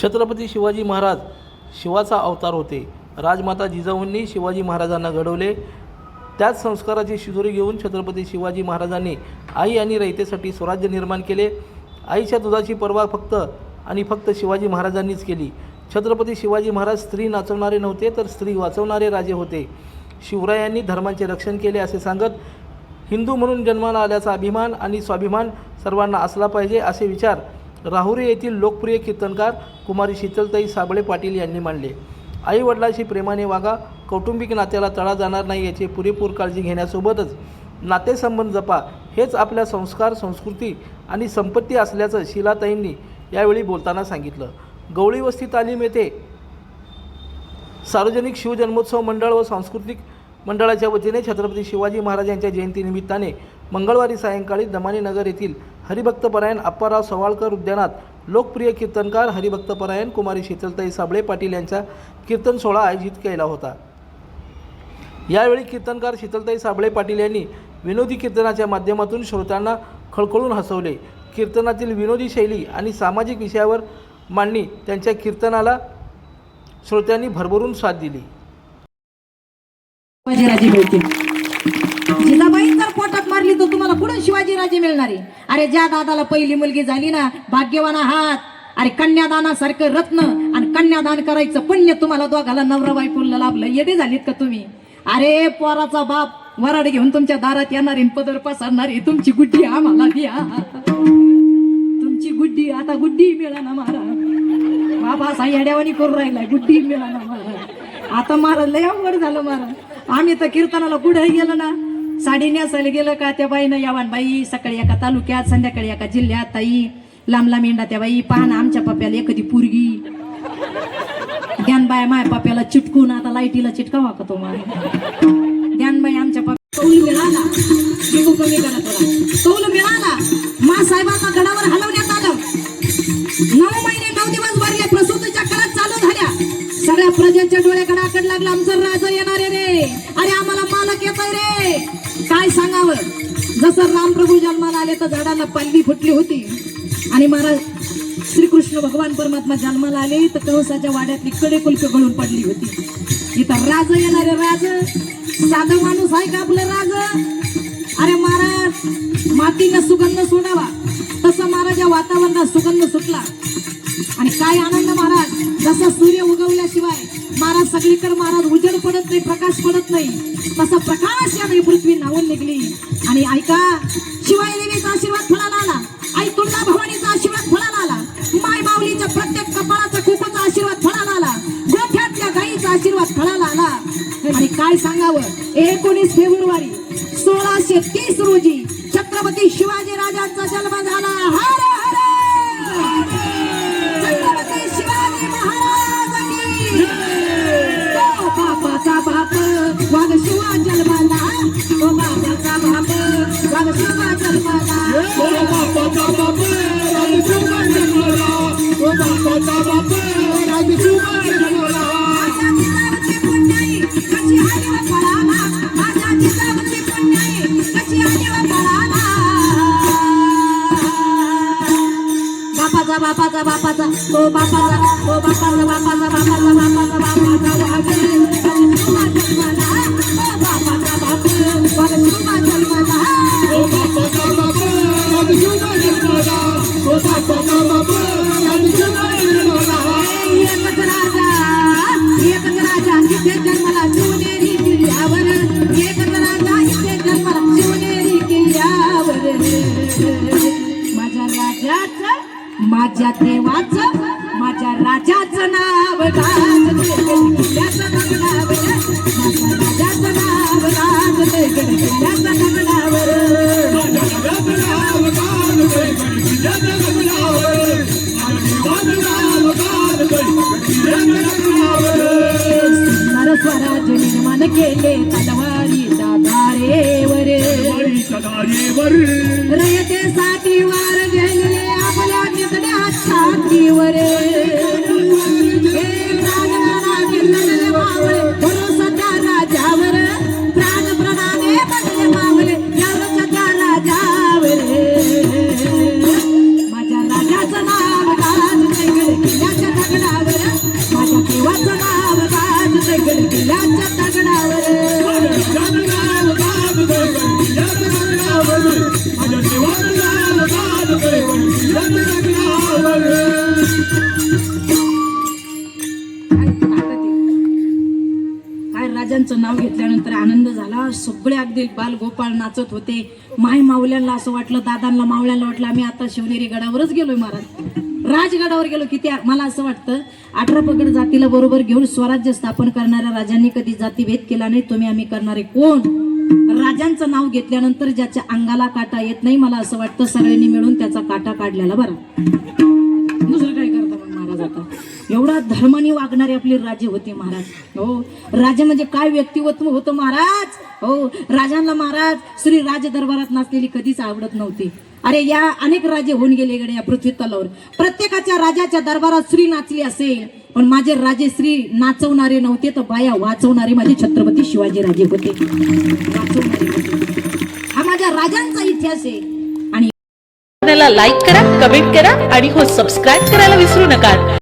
छत्रपती शिवाजी महाराज शिवाचा अवतार होते. राजमाता जिजाऊंनी शिवाजी महाराजांना घडवले. त्याच संस्काराची शिदोरी घेऊन छत्रपती शिवाजी महाराजांनी आई आणि रयतेसाठी स्वराज्य निर्माण केले. आईच्या दुधाची पर्वा फक्त शिवाजी महाराजांनीच केली. छत्रपती शिवाजी महाराज स्त्री नाचवणारे नव्हते, तर स्त्री वाचवणारे राजे होते. शिवरायांनी धर्मांचे रक्षण केले असे सांगत हिंदू म्हणून जन्माला आल्याचा अभिमान आणि स्वाभिमान सर्वांना असला पाहिजे असे विचार राहुरी येथील लोकप्रिय कीर्तनकार कुमारी शीतलताई साबळे पाटील यांनी मांडले. आई वडिलांशी प्रेमाने वागा, कौटुंबिक नात्याला तडा जाणार नाही याची पुरेपूर काळजी घेण्यासोबतच नातेसंबंध जपा, हेच आपल्या संस्कार, संस्कृती आणि संपत्ती असल्याचं शीलाताईंनी यावेळी बोलताना सांगितलं. गवळी वस्ती तालीम येथे सार्वजनिक शिवजन्मोत्सव मंडळ व सांस्कृतिक मंडळाच्या वतीने छत्रपती शिवाजी महाराजांच्या जयंतीनिमित्ताने मंगळवारी सायंकाळी दमानी नगर येथील हरिभक्तपरायण अप्पाराव सवाळकर उद्यानात लोकप्रिय कीर्तनकार हरिभक्तपरायण कुमारी शीतलताई साबळे पाटील यांचा कीर्तन सोहळा आयोजित केला होता. यावेळी कीर्तनकार शीतलताई साबळे पाटील यांनी विनोदी कीर्तनाच्या माध्यमातून श्रोत्यांना खळखळून हसवले. कीर्तनातील विनोदी शैली आणि सामाजिक विषयावर मांडणी त्यांच्या कीर्तनाला श्रोत्यांनी भरभरून साथ दिली. शिवाजीराजे मिळतील. जिजाबाई जर पोटात मारली तर तुम्हाला पुढे शिवाजीराजे मिळणारे. अरे ज्या दादाला पहिली मुलगी झाली ना, भाग्यवान आहात. अरे कन्यादानासारखं रत्न आणि कन्यादान करायचं पुण्य तुम्हाला दोघाला नवरा बायकोला लाभलं. येडे झालीत का तुम्ही? अरे पोराचा बाप वराड घेऊन तुमच्या दारात येणारी, पदर पसरणारी, तुमची गुड्डी आम्हाला द्या. तुमची गुड्डी आता गुड्डी मिळा ना मारा. बाबा असा येड्यावानी करून राहिलाय, गुड्डी मिळा ना मारा. आता मारा लय अवघड झालं मारा. आम्ही तर कीर्तनाला कुठेही गेलो ना, साडी नेसायला गेलं का त्या बाईनं यावान बाई, सकाळी एका तालुक्यात संध्याकाळी एका जिल्ह्यात, ताई लांबला मेंढा त्या बाई, पाहना आमच्या पप्याला एखादी पुरगी ज्ञानबाई माय पप्याला चिटकून आता लाईटीला चिटकावा का तो मार. ज्ञानबाई आमच्या पप्या कौल मिळाला, कमी करा कौल मिळाला. मा साहेबांना गडावर हलवण्यात आलं. 9 महिने 9 दिवस भरले, प्रसूतीच्या काळात चालू झाल्या. सगळ्या प्रजेच्या डोळ्याकडे आकड लागला, आमचं राजा येणार आहे रे. अरे आम्हाला मालक येतोय रे. काय सांगावं, जसं रामप्रभू जन्माला आले तर झाडाला पालवी फुटली होती आणि महाराज श्रीकृष्ण भगवान परमात्मा जन्माला आले तर कळसाच्या वाड्यातली कडे कुलपे गळून पडली होती. इथं राज येणार आहे. राज साधं माणूस आहे का आपलं राज? अरे महाराज मातीला सुगंध सोडावा तसं महाराज या वातावरणात सुगंध सुटला. आणि काय आनंद महाराज, जसा सूर्य उगवल्याशिवाय महाराज सगळीकडे महाराज उजेड पडत नाही, प्रकाश पडत नाही, तसा प्रकाश या पृथ्वी नावून निघली. आणि ऐका, शिवाय देवीचा आशीर्वाद फळाला आला, आई तुळजा भवानीचा आशीर्वाद फळाला आला, माय माऊलीच्या प्रत्येक कपाळाचा कुपाचा आशीर्वाद फळाला आला, गोठ्यातल्या गाईचा आशीर्वाद फळाला आला. आणि काय सांगावं, 19 फेब्रुवारी 1630 रोजी छत्रपती शिवाजी राजांचा जन्म झाला. हर हर छत्रपती शिवाजी महाराज की. तो बापाचा बाप वाघ शिवा जन्माला, तो बापाचा बाप वाघ शिवा जन्माला, तो बापाचा बाप वाघ शिवा जन्माला, तो बापाचा बाप वाघ शिवा जन्माला. माझ्या जिजाऊची पुण्याई कशी आली व पळाला, माझ्या जिजाऊची पुण्याई कशी आली व पळाला. बापाचा बापाचा तो बापाचा तो बापाचा बापाचा बापाचा बापाचा बापाचा वाघ शिवा जन्माला, तो बापाचा बाप वाघ शिवा जन्माला, तो बापाचा बाप वाघ शिवा जन्माला, तो बापाचा बाप वाघ शिवा जन्माला. एकच राजा इथे जन्माला शिवनेरी किल्ल्यावर, एकच राजा इथे जन्माला शिवनेरी किल्ल्यावर. माझ्या राजाचं, माझ्या देवाचं, माझ्या राजाचं नाव किल्ल्याचं दगडावर, माझ्या राजाचं नाव किल्ल्याचं दगडावर, सुंदर स्वराज निर्माण केले तलवारीच्या धारेवर, रयतेसाठी वार गेलेले आपल्या निकड्या छातीवर. भरोसा राजावर, प्राणप्रणाने बनले मावले त्या राजावर. माझ्या राजाचं नाव किल्ल्याच्या दगडावर. राजांचं नाव घेतल्यानंतर आनंद झाला. सगळे अगदी बाल गोपाळ नाचत होते. माय मावल्यांना असं वाटलं, दादांना मावल्यांना वाटलं आम्ही आता शिवनेरी गडावरच गेलोय महाराज, राजगडावर गेलो. किती मला असं वाटतं 18 पगड जातीला बरोबर घेऊन स्वराज्य स्थापन करणाऱ्या राजांनी कधी जातीभेद केला नाही. तुम्ही आम्ही करणारे कोण? राजांचं नाव घेतल्यानंतर ज्याच्या अंगाला काटा येत नाही, मला असं वाटतं सगळ्यांनी मिळून त्याचा काटा काढलेला बरा. दुसरं काय करता मग महाराज? आता एवढा धर्माने वागणारे आपले राजे होते महाराज. हो, राजा म्हणजे काय व्यक्तिमत्व होतं महाराज. हो, राजांना महाराज श्री राज दरबारात नाचलेली कधीच आवडत नव्हती. अरे या अनेक राजे होऊन गेले गडे या पृथ्वी तलावर. प्रत्येकाच्या राजाच्या दरबारात स्त्री नाचली असेल, पण माझे राजे स्त्री नाचवणारे नव्हते, तर बाया वाचवणारे माझे छत्रपती शिवाजी राजे होते. वाचवणारे होते. हा माझ्या राजांचा इतिहास आहे. आणि लाईक करा, कमेंट करा आणि हो सबस्क्राईब करायला विसरू नका.